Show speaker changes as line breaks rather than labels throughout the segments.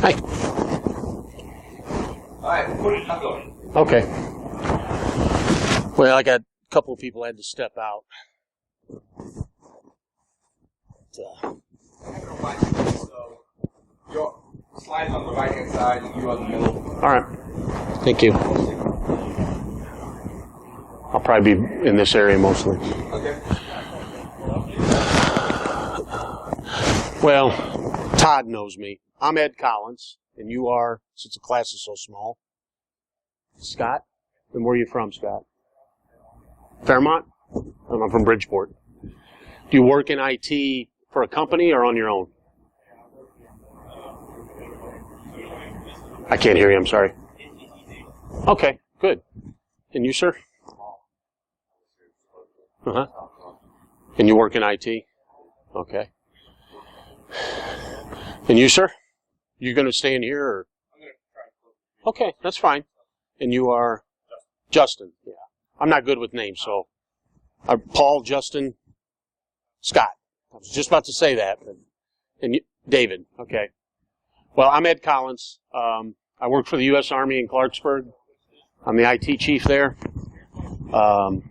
Hi.
All right, I'm going.
Okay. Well, I got a couple of people had to step out.
So your slide on the right-hand side and you on the middle.
All right. Thank you. I'll probably be in this area mostly.
Okay.
Well, Todd knows me. I'm Ed Collins, and you are, since the class is so small, Scott. And where are you from, Scott? Fairmont? I'm from Bridgeport. Do you work in IT for a company or on your own? I can't hear you, I'm sorry. Okay, good. And you, sir? Uh-huh. And you work in IT? Okay. And you, sir? You going to stay in here? Or? Okay, that's fine. And you are? Justin. Yeah. I'm not good with names, so. Paul, Justin, Scott. I was just about to say that. And you, David. Okay. Well, I'm Ed Collins. I work for the U.S. Army in Clarksburg. I'm the IT chief there. I'm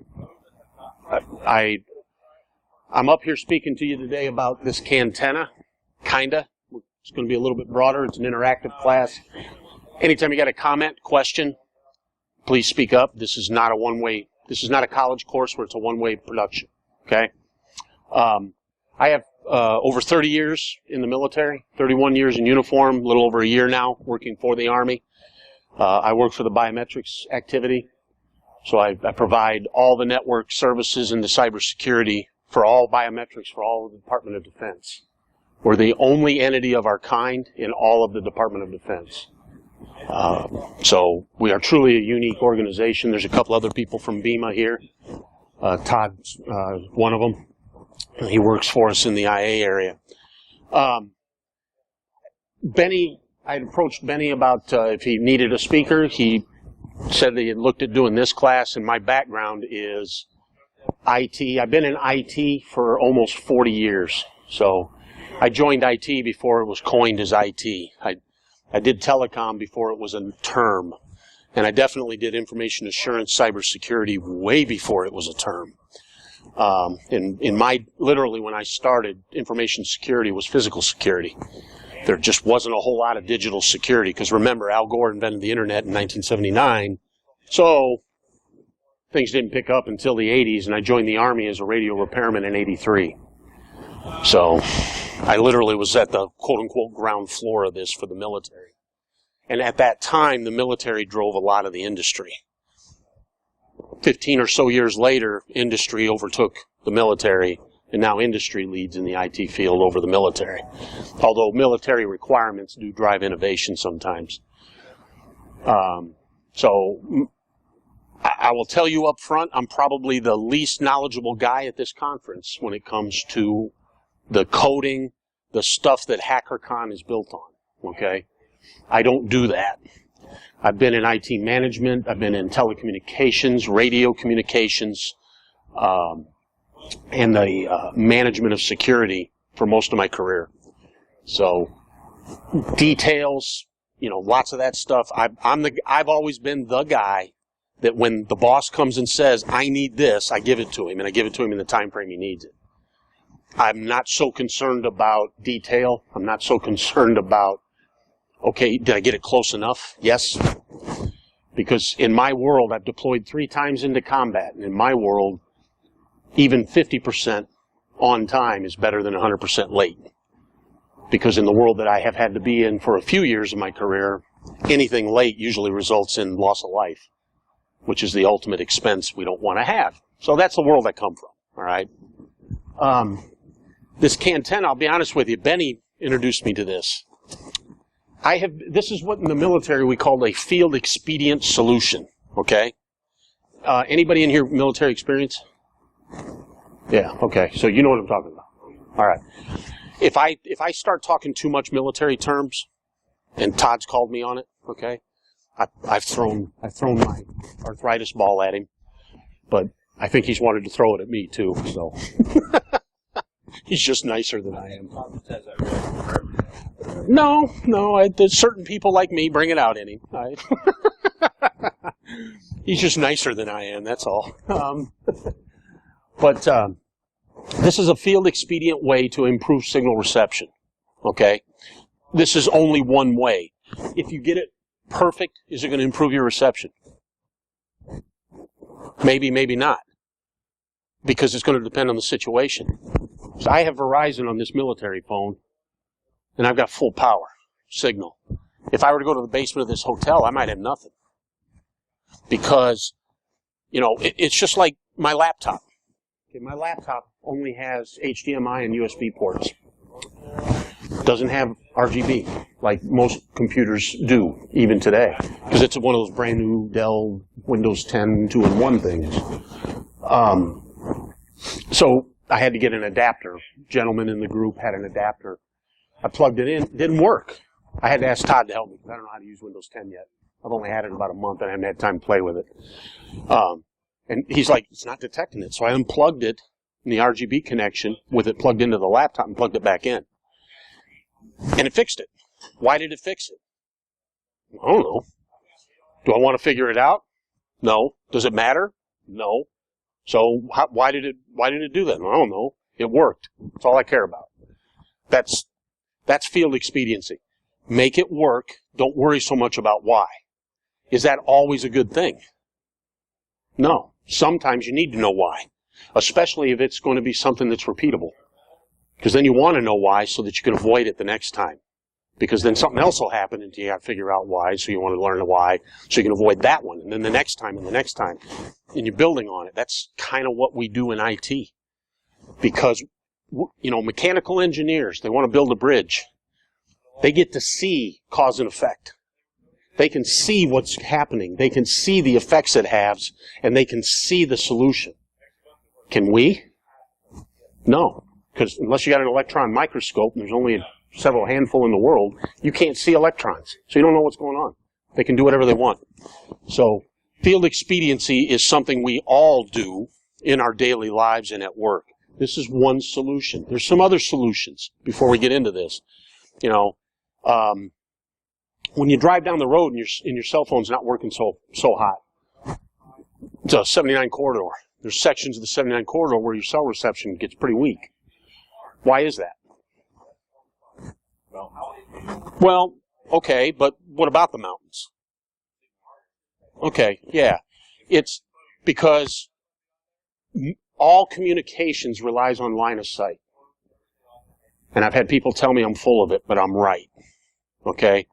up here speaking to you today about this Cantenna, kinda. It's going to be a little bit broader. It's an interactive class. Anytime you got a comment, question, please speak up. This is not a one-way. This is not a college course where it's a one-way production. Okay. I have over 30 years in the military, 31 years in uniform, a little over a year now working for the Army. I work for the biometrics activity. So I provide all the network services and the cybersecurity for all biometrics for all of the Department of Defense. We're the only entity of our kind in all of the Department of Defense. So we are truly a unique organization. There's a couple other people from BEMA here. Todd's one of them. He works for us in the IA area. Benny, I approached Benny about if he needed a speaker. He said that he had looked at doing this class, and my background is IT. I've been in IT for almost 40 years. So I joined IT before it was coined as IT. I did telecom before it was a term. And I definitely did information assurance cybersecurity way before it was a term. Literally when I started, information security was physical security. There just wasn't a whole lot of digital security, because remember, Al Gore invented the internet in 1979, so things didn't pick up until the 80s, and I joined the Army as a radio repairman in 83. So I literally was at the quote-unquote ground floor of this for the military. And at that time, the military drove a lot of the industry. 15 or so years later, industry overtook the military, and now industry leads in the IT field over the military. Although military requirements do drive innovation sometimes. So I will tell you up front, I'm probably the least knowledgeable guy at this conference when it comes to the coding, the stuff that HackerCon is built on. Okay? I don't do that. I've been in IT management, I've been in telecommunications, radio communications, and the management of security for most of my career. So details, lots of that stuff. I've always been the guy that when the boss comes and says, I need this, I give it to him, and I give it to him in the time frame he needs it. I'm not so concerned about detail. I'm not so concerned about, okay, did I get it close enough? Yes. Because in my world, I've deployed 3 times into combat, and in my world, even 50% on time is better than 100% late. Because in the world that I have had to be in for a few years of my career, anything late usually results in loss of life, which is the ultimate expense we don't want to have. So that's the world I come from, all right? This Cantenna, I'll be honest with you, Benny introduced me to this. This is what in the military we call a field expedient solution, okay? Anybody in here military experience? Yeah, okay, so you know what I'm talking about. All right. If I start talking too much military terms, and Todd's called me on it, okay, I've thrown my arthritis ball at him, but I think he's wanted to throw it at me too, so. He's just nicer than I am. No, there's certain people like me bring it out in him. He's just nicer than I am, that's all. But this is a field expedient way to improve signal reception, okay? This is only one way. If you get it perfect, is it going to improve your reception? Maybe, maybe not. Because it's going to depend on the situation. So I have Verizon on this military phone, and I've got full power signal. If I were to go to the basement of this hotel, I might have nothing. Because, it's just like my laptop. Okay, my laptop only has HDMI and USB ports. Doesn't have RGB like most computers do, even today. Because it's one of those brand new Dell Windows 10 2-in-1 things. So I had to get an adapter. Gentleman in the group had an adapter. I plugged it in. It didn't work. I had to ask Todd to help me because I don't know how to use Windows 10 yet. I've only had it about a month and I haven't had time to play with it. And he's like, it's not detecting it. So I unplugged it in the RGB connection with it plugged into the laptop and plugged it back in. And it fixed it. Why did it fix it? I don't know. Do I want to figure it out? No. Does it matter? No. So why did it do that? I don't know. It worked. That's all I care about. That's field expediency. Make it work. Don't worry so much about why. Is that always a good thing? No. Sometimes you need to know why, especially if it's going to be something that's repeatable. Because then you want to know why so that you can avoid it the next time. Because then something else will happen and you got to figure out why, so you want to learn the why so you can avoid that one. And then the next time and the next time. And you're building on it. That's kind of what we do in IT. Because, mechanical engineers, they want to build a bridge. They get to see cause and effect. They can see what's happening. They can see the effects it has, and they can see the solution. Can we? No. Because unless you got an electron microscope, and there's only several handful in the world, you can't see electrons. So you don't know what's going on. They can do whatever they want. So field expediency is something we all do in our daily lives and at work. This is one solution. There's some other solutions before we get into this. When you drive down the road and your cell phone's not working so hot, it's a 79 corridor. There's sections of the 79 corridor where your cell reception gets pretty weak. Why is that? Well, okay, but what about the mountains? Okay, yeah. It's because all communications relies on line of sight. And I've had people tell me I'm full of it, but I'm right. Okay?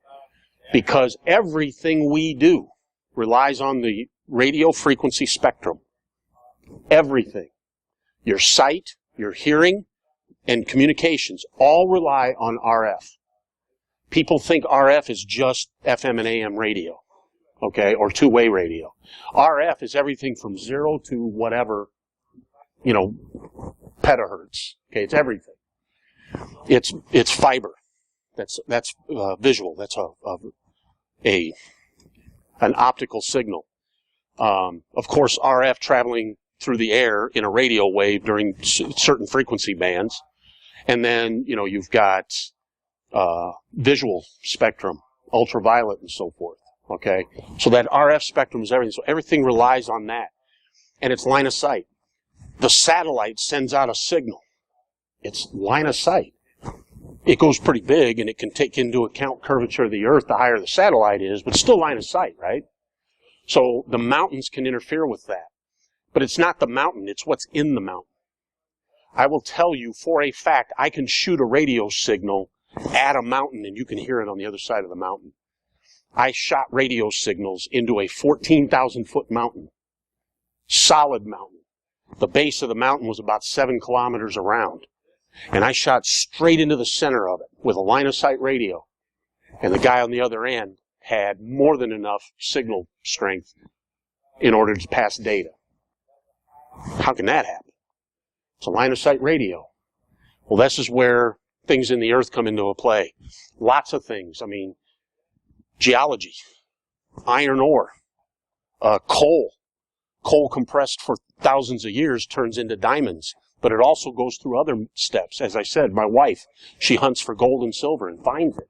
Because everything we do relies on the radio frequency spectrum. Everything. Your sight, your hearing, and communications all rely on RF. People think RF is just FM and AM radio, okay, or two-way radio. RF is everything from 0 to whatever, petahertz. Okay, it's everything. It's fiber. That's visual. That's an optical signal. Of course, RF traveling through the air in a radio wave during certain frequency bands. And then, you've got visual spectrum, ultraviolet, and so forth. Okay? So that RF spectrum is everything. So everything relies on that. And it's line of sight. The satellite sends out a signal. It's line of sight. It goes pretty big, and it can take into account curvature of the Earth the higher the satellite is, but still line of sight, right? So the mountains can interfere with that. But it's not the mountain, it's what's in the mountain. I will tell you for a fact, I can shoot a radio signal at a mountain, and you can hear it on the other side of the mountain. I shot radio signals into a 14,000-foot mountain. Solid mountain. The base of the mountain was about 7 kilometers around. And I shot straight into the center of it with a line-of-sight radio. And the guy on the other end had more than enough signal strength in order to pass data. How can that happen? It's a line-of-sight radio. Well, this is where things in the earth come into play. Lots of things. I mean, geology, iron ore, coal. Coal compressed for thousands of years turns into diamonds. But it also goes through other steps. As I said, my wife, she hunts for gold and silver and finds it.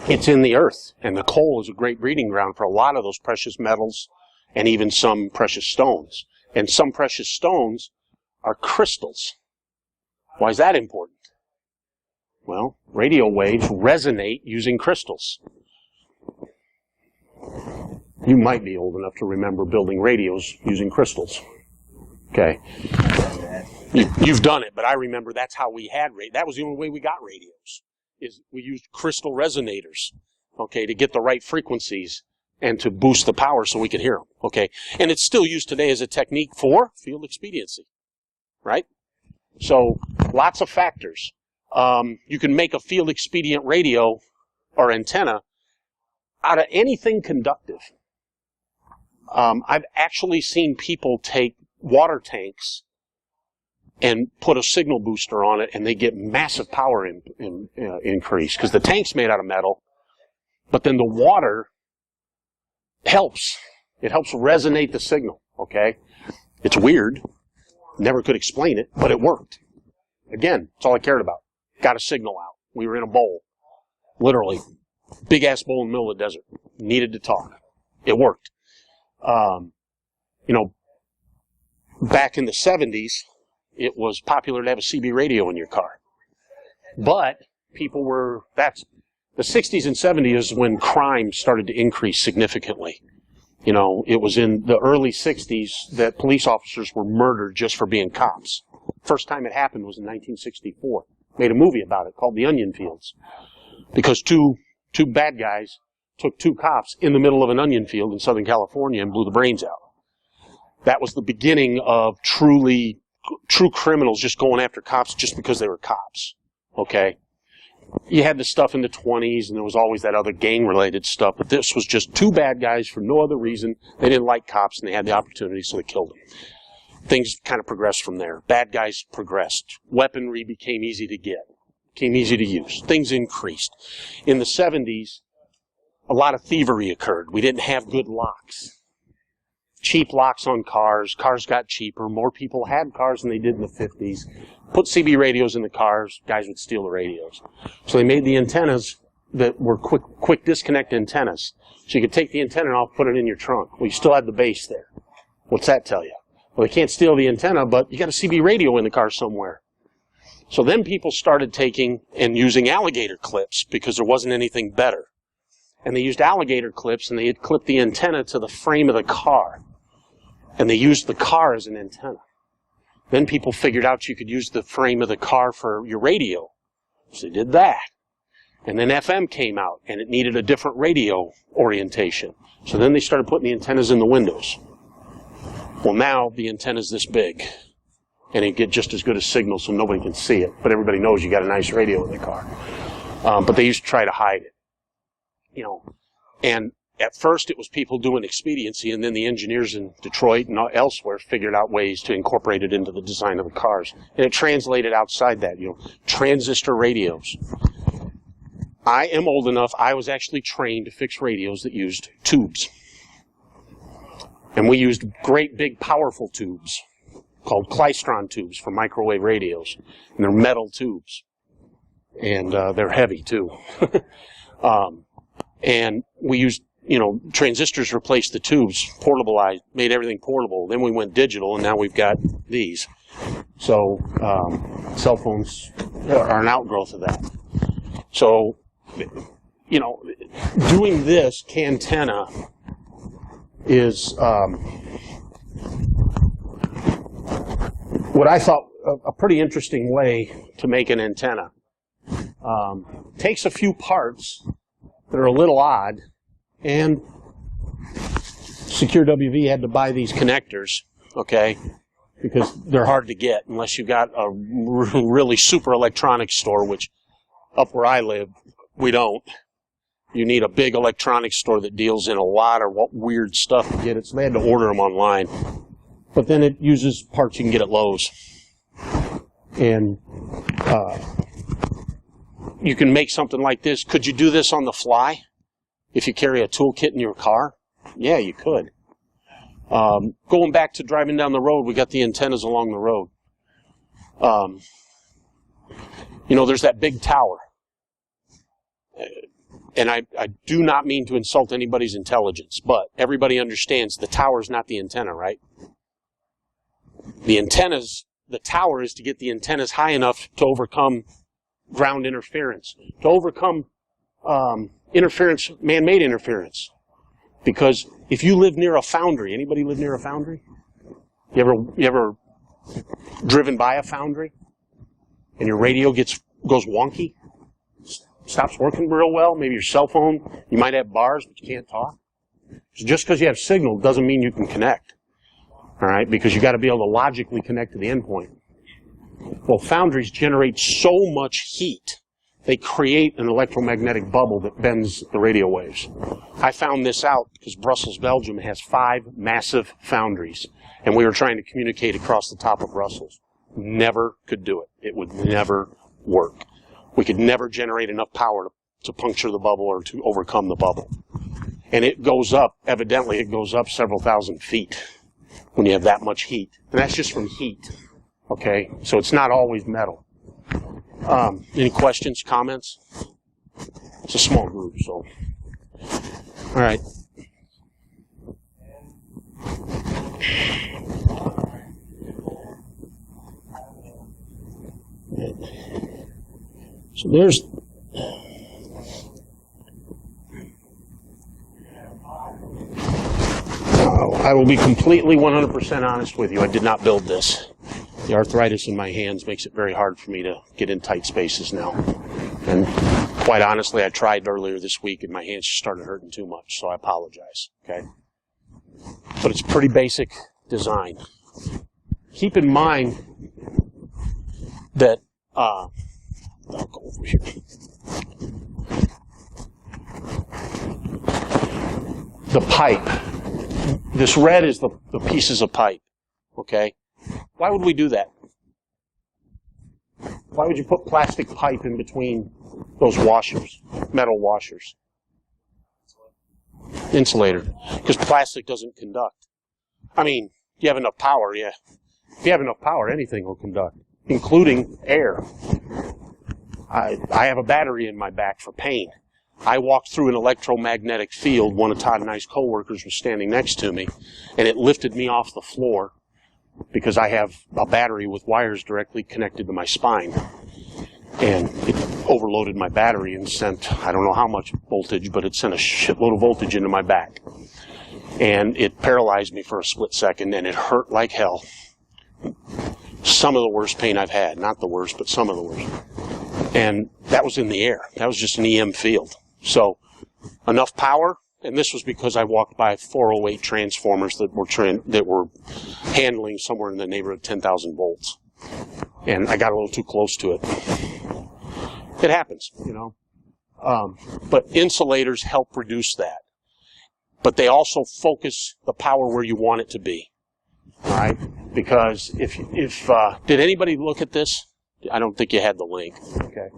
It's in the earth, and the coal is a great breeding ground for a lot of those precious metals and even some precious stones. And some precious stones are crystals. Why is that important? Well, radio waves resonate using crystals. You might be old enough to remember building radios using crystals. Okay. You've done it, but I remember that's how we had radios. That was the only way we got radios, is we used crystal resonators, okay, to get the right frequencies and to boost the power so we could hear them, okay? And it's still used today as a technique for field expediency, right? So, lots of factors. You can make a field expedient radio or antenna out of anything conductive. I've actually seen people take water tanks and put a signal booster on it, and they get massive power increase, because the tank's made out of metal, but then the water helps. It helps resonate the signal, okay? It's weird. Never could explain it, but it worked. Again, that's all I cared about. Got a signal out. We were in a bowl. Literally. Big-ass bowl in the middle of the desert. Needed to talk. It worked. Back in the 70s, it was popular to have a CB radio in your car. But people were, the 60s and 70s is when crime started to increase significantly. It was in the early 60s that police officers were murdered just for being cops. First time it happened was in 1964. Made a movie about it called The Onion Fields. Because two bad guys took two cops in the middle of an onion field in Southern California and blew the brains out. That was the beginning of true criminals just going after cops just because they were cops. Okay? You had the stuff in the 20s, and there was always that other gang-related stuff, but this was just two bad guys for no other reason. They didn't like cops, and they had the opportunity, so they killed them. Things kind of progressed from there. Bad guys progressed. Weaponry became easy to get, became easy to use. Things increased. In the 70s, a lot of thievery occurred. We didn't have good locks. Cheap locks on cars. Cars got cheaper. More people had cars than they did in the 50s. Put CB radios in the cars. Guys would steal the radios. So they made the antennas that were quick disconnect antennas. So you could take the antenna off, put it in your trunk. Well, you still had the base there. What's that tell you? Well, they can't steal the antenna, but you got a CB radio in the car somewhere. So then people started taking and using alligator clips because there wasn't anything better. And they used alligator clips, and they had clipped the antenna to the frame of the car. And they used the car as an antenna. Then people figured out you could use the frame of the car for your radio. So they did that. And then FM came out, and it needed a different radio orientation. So then they started putting the antennas in the windows. Well, now the antenna's this big, and it get just as good a signal so nobody can see it. But everybody knows you got a nice radio in the car. But they used to try to hide it. And at first it was people doing expediency, and then the engineers in Detroit and elsewhere figured out ways to incorporate it into the design of the cars. And it translated outside that, transistor radios. I am old enough, I was actually trained to fix radios that used tubes. And we used great big powerful tubes called klystron tubes for microwave radios. And they're metal tubes. And they're heavy too. And we used, transistors replaced the tubes, portableized, made everything portable. Then we went digital, and now we've got these. So cell phones are an outgrowth of that. So, doing this Cantenna is what I thought a pretty interesting way to make an antenna. Takes a few parts that are a little odd, and SecureWV had to buy these connectors, okay, because they're hard to get unless you've got a really super electronics store, which up where I live, we don't. You need a big electronics store that deals in a lot of weird stuff to get it, so they had to order them online. But then it uses parts you can get at Lowe's. And you can make something like this. Could you do this on the fly if you carry a toolkit in your car? Yeah, you could. Going back to driving down the road, we got the antennas along the road. You know, there's that big tower. And I do not mean to insult anybody's intelligence, but everybody understands the tower is not the antenna, right? The tower is to get the antennas high enough to overcome ground interference, to overcome interference, man-made interference. Because if you live near a foundry, anybody live near a foundry? You ever driven by a foundry and your radio goes wonky, stops working real well? Maybe your cell phone, you might have bars, but you can't talk. So just because you have signal doesn't mean you can connect. All right, because you got to be able to logically connect to the endpoint. Well, foundries generate so much heat, they create an electromagnetic bubble that bends the radio waves. I found this out because Brussels, Belgium has 5 massive foundries, and we were trying to communicate across the top of Brussels. Never could do it. It would never work. We could never generate enough power to puncture the bubble or to overcome the bubble. And it goes up, evidently it goes up several thousand feet when you have that much heat. And that's just from heat, okay? So it's not always metal. Any questions, comments? It's a small group, so. All right. So there's, I will be completely 100% honest with you. I did not build this. The arthritis in my hands makes it very hard for me to get in tight spaces now. And quite honestly, I tried earlier this week and my hands just started hurting too much, so I apologize, okay? But it's pretty basic design. Keep in mind that, I'll go over here. The pipe. This red is the pieces of pipe, okay? Why would we do that? Why would you put plastic pipe in between those washers, metal washers? Insulator. Because plastic doesn't conduct. I mean, you have enough power, yeah. If you have enough power, anything will conduct, including air. I have a battery in my back for pain. I walked through an electromagnetic field. One of Todd and I's coworkers was standing next to me, and it lifted me off the floor because I have a battery with wires directly connected to my spine. And it overloaded my battery and sent, I don't know how much voltage, but it sent a shitload of voltage into my back. And it paralyzed me for a split second, and it hurt like hell. Some of the worst pain I've had. Not the worst, but some of the worst. And that was in the air. That was just an EM field. So, enough power, and this was because I walked by 408 transformers that were handling somewhere in the neighborhood of 10,000 volts. And I got a little too close to it. It happens, you know. But insulators help reduce that. But they also focus the power where you want it to be. All right? Because if did anybody look at this? I don't think you had the link. Okay.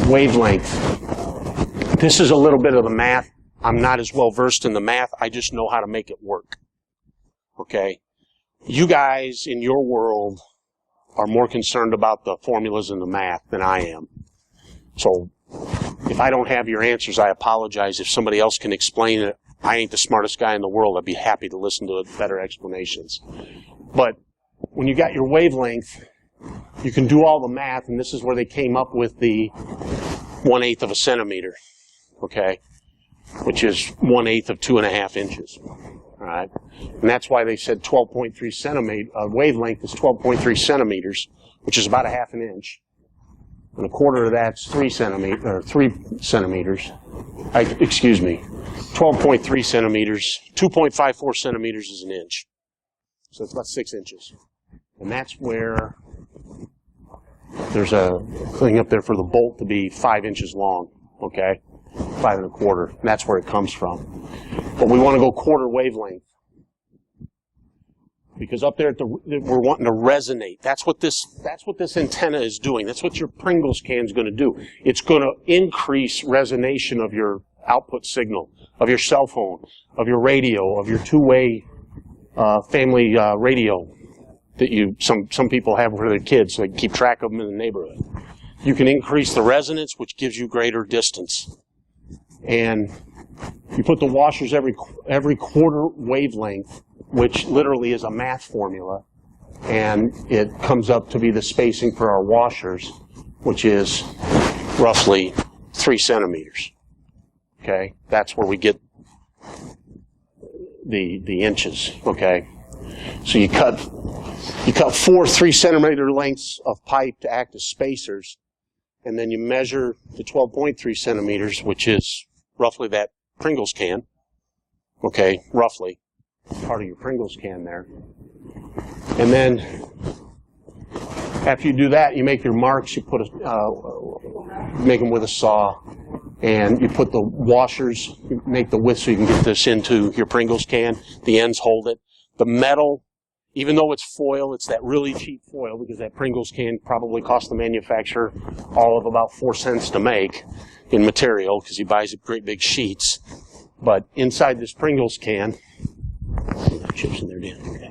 Wavelength. This is a little bit of the math. I'm not as well versed in the math. I just know how to make it work. Okay. You guys in your world are more concerned about the formulas and the math than I am. So if I don't have your answers, I apologize. If somebody else can explain it, I ain't the smartest guy in the world. I'd be happy to listen to better explanations. But when you got your wavelength, you can do all the math, and this is where they came up with the 1/8 of a centimeter, okay, which is 1/8 of 2.5 inches. All right, and that's why they said 12.3 centimeter wavelength is 12.3 centimeters, which is about 1/2 inch, and a quarter of that's 3 centimeters. Excuse me. 12.3 centimeters, 2.54 centimeters is an inch. So it's about 6 inches. And that's where there's a thing up there for the bolt to be 5 inches long, okay? 5 1/4. And that's where it comes from. But we want to go quarter wavelength. Because up there we're wanting to resonate. That's what this antenna is doing. That's what your Pringles can is going to do. It's going to increase resonation of your output signal, of your cell phone, of your radio, of your two-way family radio that some people have for their kids so they can keep track of them in the neighborhood. You can increase the resonance, which gives you greater distance. And you put the washers every quarter wavelength, which literally is a math formula, and it comes up to be the spacing for our washers, which is roughly 3 centimeters. Okay, that's where we get the inches. Okay, so you cut 4 3-centimeter lengths of pipe to act as spacers, and then you measure the 12.3 centimeters, which is roughly that Pringles can. Okay, roughly part of your Pringles can there. And then after you do that, you make your marks. You put make them with a saw, and you put the washers. You make the width so you can get this into your Pringles can. The ends hold it. The metal, even though it's foil, it's that really cheap foil, because that Pringles can probably cost the manufacturer all of about 4 cents to make in material, because he buys great big sheets. But inside this Pringles can, chips in there, Dan. Okay.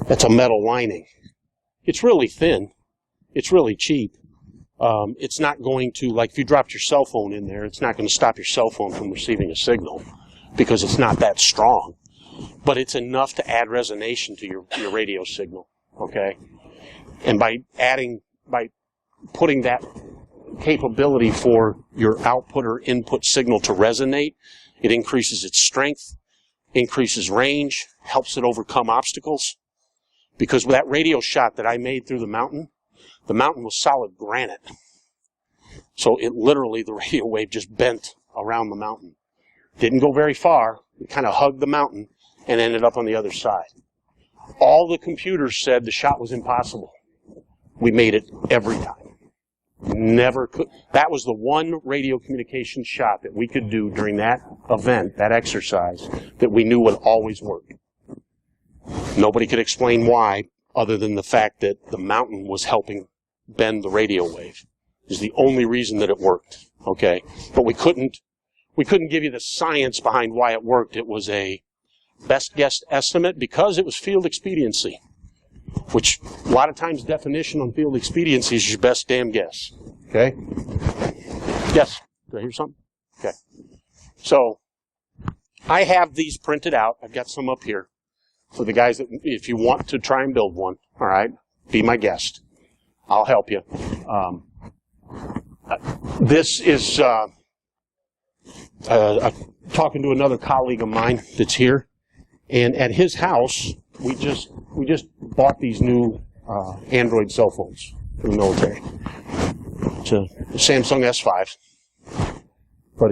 That's a metal lining. It's really thin. It's really cheap. It's not going to, like if you dropped your cell phone in there, it's not going to stop your cell phone from receiving a signal, because it's not that strong. But it's enough to add resonation to your radio signal. Okay? And by putting that capability for your output or input signal to resonate, it increases its strength, increases range, helps it overcome obstacles. Because with that radio shot that I made through the mountain was solid granite. So it literally, the radio wave just bent around the mountain. Didn't go very far. It kind of hugged the mountain and ended up on the other side. All the computers said the shot was impossible. We made it every time. Never could. That was the one radio communication shot that we could do during that event, that exercise, that we knew would always work. Nobody could explain why, other than the fact that the mountain was helping bend the radio wave. Is the only reason that it worked. Okay, but we couldn't give you the science behind why it worked. It was a best guess estimate because it was field expediency, which a lot of times definition on field expediency is your best damn guess. Okay? Yes? Did I hear something? Okay. So I have these printed out. I've got some up here for the guys that, if you want to try and build one, all right, be my guest. I'll help you. This is talking to another colleague of mine that's here, and at his house we just bought these new Android cell phones for the military. It's a Samsung S5, but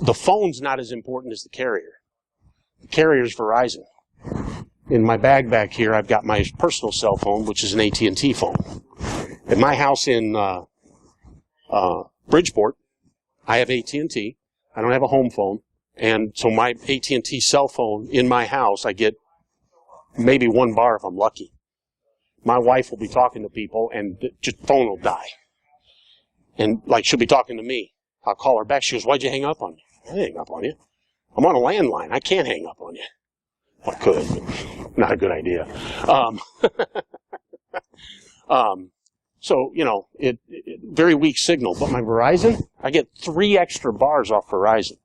the phone's not as important as the carrier. The carrier's Verizon. In my bag back here, I've got my personal cell phone, which is an AT&T phone. At my house in Bridgeport, I have AT&T. I don't have a home phone, and so my AT&T cell phone in my house, I get maybe 1 bar if I'm lucky. My wife will be talking to people, and the phone will die. And, like, she'll be talking to me. I'll call her back. She goes, "Why'd you hang up on me?" I didn't hang up on you. I'm on a landline. I can't hang up on you. Well, I could, but not a good idea. So, very weak signal. But my Verizon, I get 3 extra bars off Verizon.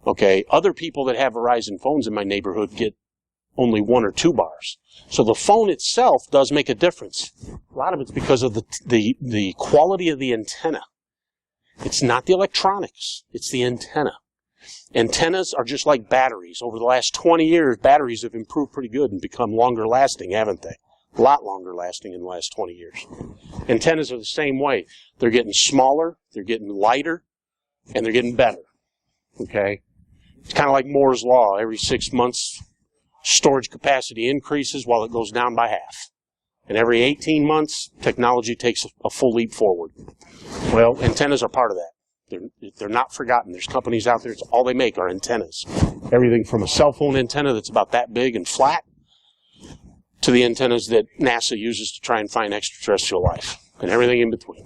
Okay, other people that have Verizon phones in my neighborhood get only 1 or 2 bars. So the phone itself does make a difference. A lot of it's because of the quality of the antenna. It's not the electronics, it's the antenna. Antennas are just like batteries. Over the last 20 years, batteries have improved pretty good and become longer lasting, haven't they? A lot longer lasting in the last 20 years. Antennas are the same way. They're getting smaller, they're getting lighter, and they're getting better. Okay? It's kind of like Moore's Law. Every 6 months, storage capacity increases while it goes down by half. And every 18 months, technology takes a full leap forward. Well, antennas are part of that. They're not forgotten. There's companies out there, it's all they make are antennas. Everything from a cell phone antenna that's about that big and flat to the antennas that NASA uses to try and find extraterrestrial life and everything in between.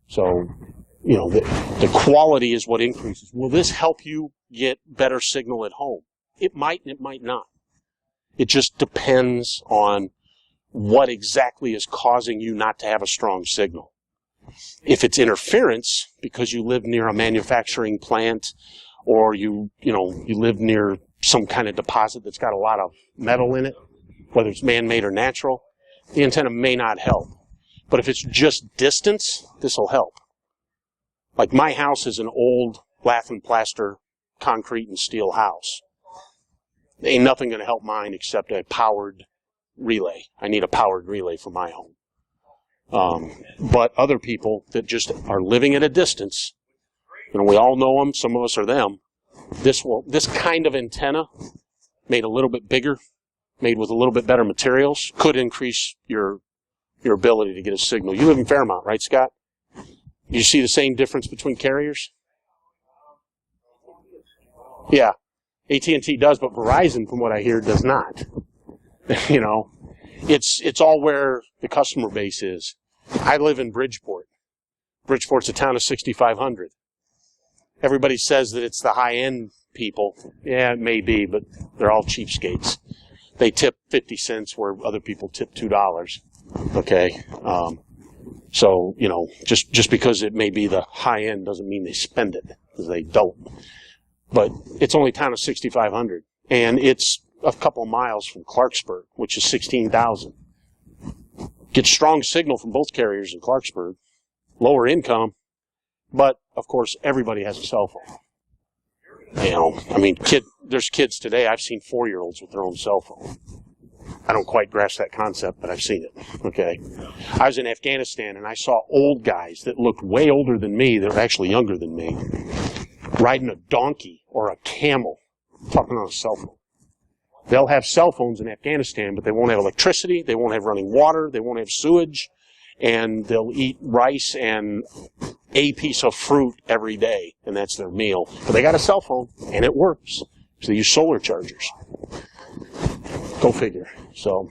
So the quality is what increases. Will this help you get better signal at home? It might and it might not. It just depends on what exactly is causing you not to have a strong signal. If it's interference because you live near a manufacturing plant or you live near some kind of deposit that's got a lot of metal in it, whether it's man-made or natural, the antenna may not help. But if it's just distance, this will help. Like my house is an old lath and plaster concrete and steel house. Ain't nothing going to help mine except a powered relay. I need a powered relay for my home. But other people that just are living at a distance, we all know them, some of us are them. This kind of antenna, made a little bit bigger, made with a little bit better materials, could increase your ability to get a signal. You live in Fairmont, right, Scott? Do you see the same difference between carriers? Yeah, AT&T does, but Verizon, from what I hear, does not. It's all where the customer base is. I live in Bridgeport. Bridgeport's a town of 6,500. Everybody says that it's the high-end people. Yeah, it may be, but they're all cheapskates. They tip 50 cents where other people tip $2. Okay? So, just because it may be the high-end doesn't mean they spend it, because they don't. But it's only a town of 6,500. And it's a couple miles from Clarksburg, which is 16,000. Get strong signal from both carriers in Clarksburg. Lower income, but of course everybody has a cell phone. There's kids today. I've seen 4-year-olds with their own cell phone. I don't quite grasp that concept, but I've seen it. Okay, I was in Afghanistan and I saw old guys that looked way older than me. That were actually younger than me, riding a donkey or a camel, talking on a cell phone. They'll have cell phones in Afghanistan, but they won't have electricity, they won't have running water, they won't have sewage, and they'll eat rice and a piece of fruit every day, and that's their meal. But they got a cell phone, and it works. So they use solar chargers. Go figure. So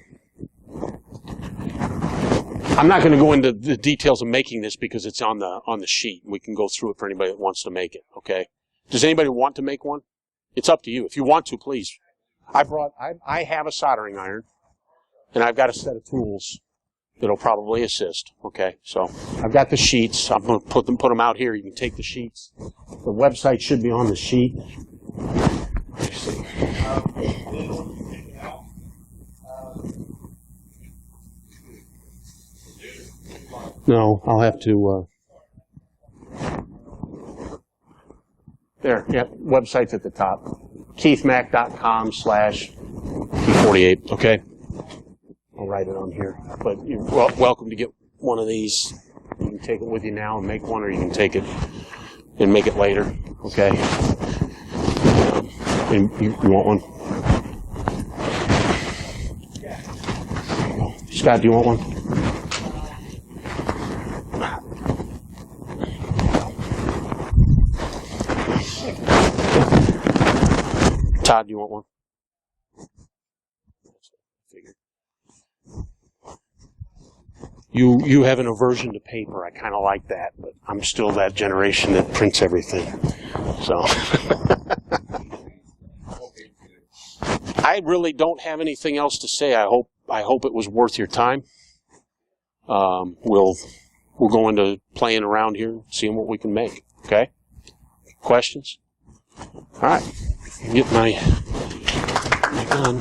I'm not going to go into the details of making this because it's on the sheet. We can go through it for anybody that wants to make it, okay? Does anybody want to make one? It's up to you. If you want to, please. I have a soldering iron, and I've got a set of tools that'll probably assist. Okay, so I've got the sheets. I'm going to put them out here. You can take the sheets. The website should be on the sheet. Let's see. No, I'll have to. There, yep. Website's at the top. keithmack.com/P48. Okay. I'll write it on here. But you're welcome to get one of these. You can take it with you now and make one, or you can take it and make it later. Okay. And you want one? Scott, do you want one? Todd, do you want one? You have an aversion to paper. I kind of like that, but I'm still that generation that prints everything. So I really don't have anything else to say. I hope it was worth your time. We'll go into playing around here, seeing what we can make. Okay? Questions? All right. Get my gun.